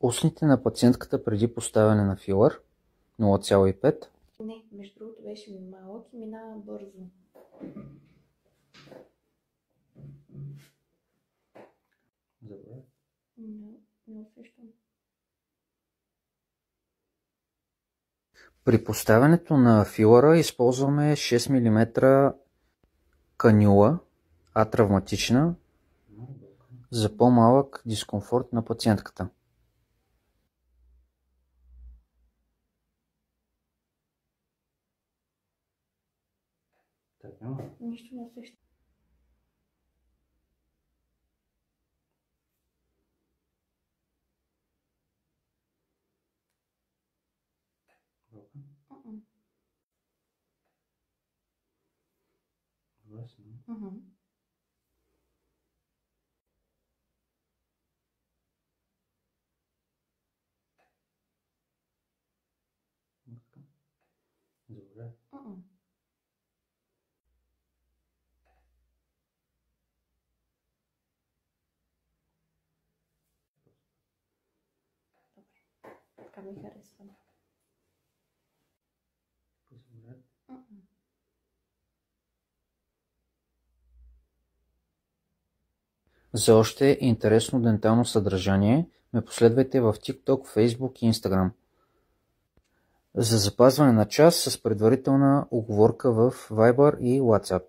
Устните на пациентката преди поставяне на филър 0,5. Не, между другото беше малък и минава бързо. Добре. Не усещам. При поставянето на филъра използваме 6 мм канюла, атравматична, за по-малък дискомфорт на пациентката. Нищо не усещам. Добре. Така ми харесва. За още интересно дентално съдържание ме последвайте в TikTok, Facebook и Instagram. За запазване на час с предварителна уговорка в Viber и WhatsApp.